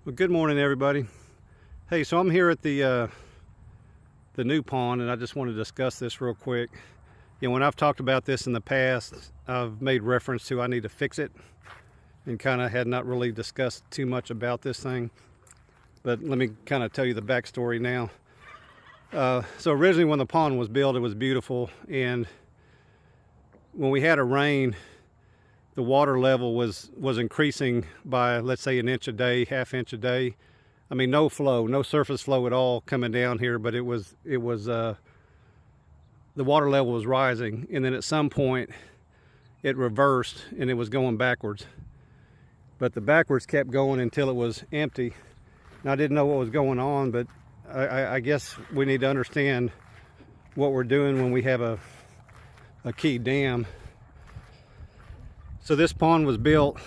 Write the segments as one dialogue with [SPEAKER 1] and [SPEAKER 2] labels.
[SPEAKER 1] Well, good morning, everybody. Hey, so I'm here at the new pond, and I just want to discuss this real quick. You know, when I've talked about this in the past, I've made reference to I need to fix it, and kind of had not really discussed too much about this thing. But let me kind of tell you the backstory now. So originally, when the pond was built, it was beautiful, and when we had a rain, the water level was increasing by, let's say, an inch a day, half inch a day. I mean, no flow, no surface flow at all coming down here, but the water level was rising, and then at some point it reversed and it was going backwards. But the backwards kept going until it was empty. And I didn't know what was going on, but I guess we need to understand what we're doing when we have a key dam. So this pond was built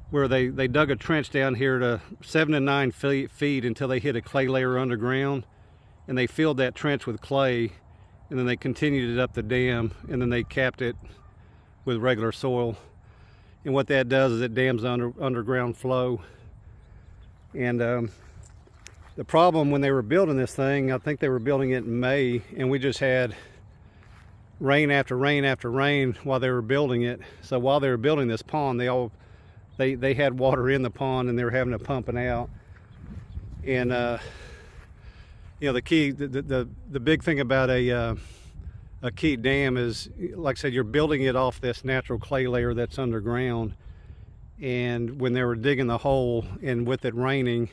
[SPEAKER 1] where they dug a trench down here to 7 to 9 feet until they hit a clay layer underground, and they filled that trench with clay, and then they continued it up the dam, and then they capped it with regular soil. And what that does is it dams underground flow. And the problem when they were building this thing, I think they were building it in May, and we just had rain after rain after rain while they were building it. So while they were building this pond, they had water in the pond, and they were having to pump it out. And you know, the big thing about a key dam is, like I said, you're building it off this natural clay layer that's underground. And when they were digging the hole, and with it raining,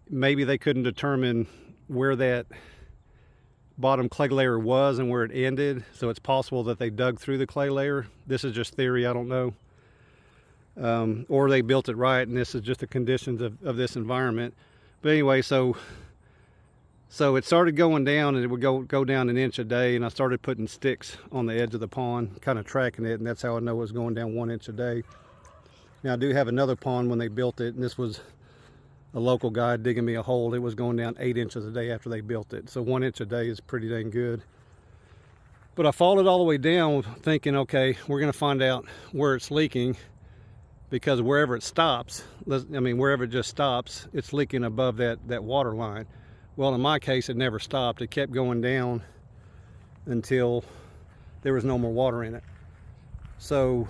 [SPEAKER 1] maybe they couldn't determine where that bottom clay layer was and where it ended, so it's possible that they dug through the clay layer. This is just theory, I don't know. Or they built it right, and this is just the conditions of this environment. But anyway, so it started going down, and it would go down an inch a day, and I started putting sticks on the edge of the pond, kind of tracking it, and that's how I know it was going down 1 inch a day. Now I do have another pond when they built it, and this was a local guy digging me a hole. It was going down 8 inches a day after they built it. So 1 inch a day is pretty dang good. But I followed all the way down thinking, okay, we're gonna find out where it's leaking, because wherever it stops, wherever it just stops, it's leaking above that water line. Well, in my case, it never stopped. It kept going down until there was no more water in it. So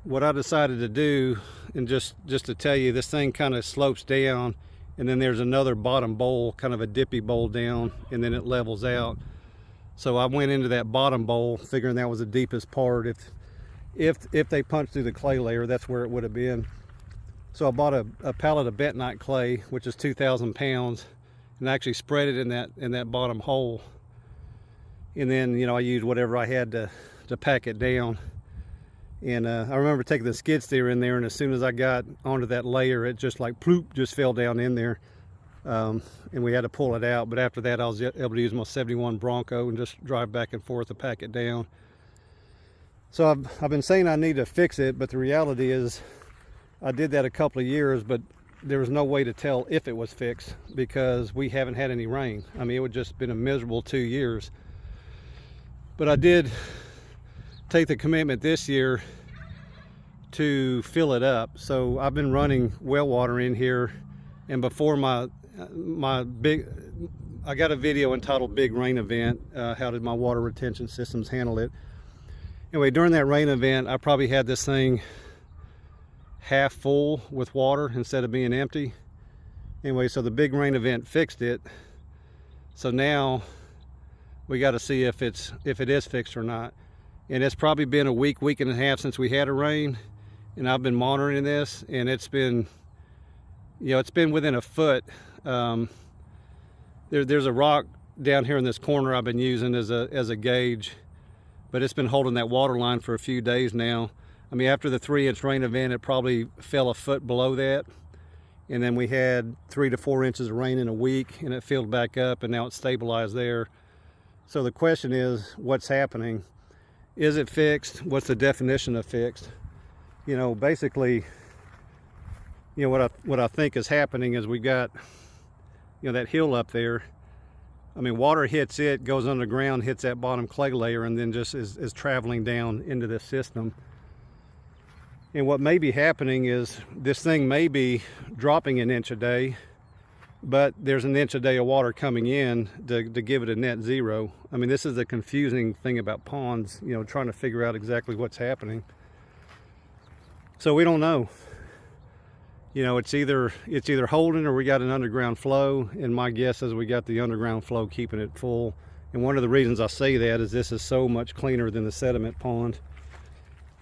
[SPEAKER 1] what I decided to do, and just to tell you, this thing kind of slopes down, and then there's another bottom bowl, kind of a dippy bowl down, and then it levels out. So I went into that bottom bowl figuring that was the deepest part. If they punched through the clay layer, that's where it would have been. So I bought a pallet of bentonite clay, which is 2,000 pounds, and I actually spread it in that bottom hole. And then, you know, I used whatever I had to pack it down. And I remember taking the skid steer in there, and as soon as I got onto that layer, it just like ploop, just fell down in there. And we had to pull it out. But after that, I was able to use my 71 Bronco and just drive back and forth to pack it down. So I've been saying I need to fix it, but the reality is I did that a couple of years, but there was no way to tell if it was fixed because we haven't had any rain. I mean, it would just been a miserable 2 years. But I did take the commitment this year to fill it up. So I've been running well water in here, and before I got a video entitled Big Rain Event, how did my water retention systems handle it. Anyway, during that rain event, I probably had this thing half full with water instead of being empty. Anyway, so the big rain event fixed it. So now we got to see if it is fixed or not. And it's probably been a week and a half since we had a rain, and I've been monitoring this, and it's been, you know, it's been within a foot. There's a rock down here in this corner I've been using as a gauge, but it's been holding that water line for a few days now. I mean, after the 3 inch rain event, it probably fell a foot below that, and then we had 3 to 4 inches of rain in a week, and it filled back up, and now it's stabilized there. So the question is, what's happening? Is it fixed? What's the definition of fixed? You know, basically, you know, what I think is happening is we got, you know, that hill up there. I mean, water hits it, goes underground, hits that bottom clay layer, and then just is traveling down into this system. And what may be happening is this thing may be dropping an inch a day, but there's an inch a day of water coming in to give it a net zero. I mean, this is the confusing thing about ponds, you know, trying to figure out exactly what's happening. So we don't know. You know, it's either holding or we got an underground flow, and my guess is we got the underground flow keeping it full. And one of the reasons I say that is this is so much cleaner than the sediment pond.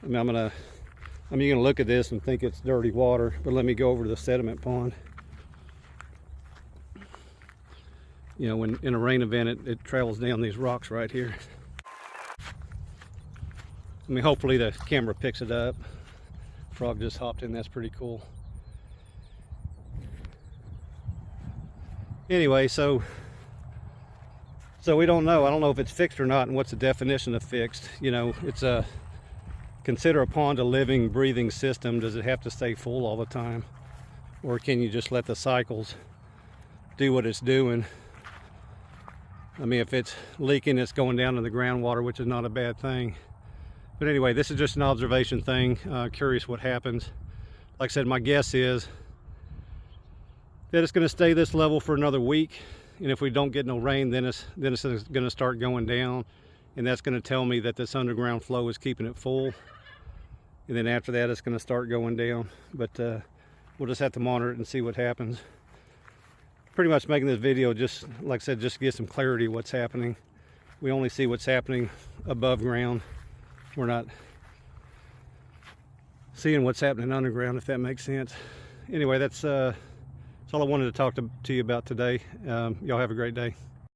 [SPEAKER 1] I mean, you're gonna look at this and think it's dirty water, but let me go over to the sediment pond. You know, when in a rain event, it travels down these rocks right here. I mean, hopefully the camera picks it up. Frog just hopped in, that's pretty cool. Anyway, so we don't know. I don't know if it's fixed or not, and what's the definition of fixed. You know, it's consider a pond a living, breathing system. Does it have to stay full all the time? Or can you just let the cycles do what it's doing? I mean, if it's leaking, it's going down to the groundwater, which is not a bad thing. But anyway, this is just an observation thing. Curious what happens. Like I said, my guess is that it's going to stay this level for another week. And if we don't get no rain, then it's going to start going down. And that's going to tell me that this underground flow is keeping it full. And then after that, it's going to start going down. But we'll just have to monitor it and see what happens. Pretty much making this video, just like I said, just to get some clarity what's happening. We only see what's happening above ground. We're not seeing what's happening underground, if that makes sense. Anyway, that's all I wanted to talk to you about today. Y'all have a great day.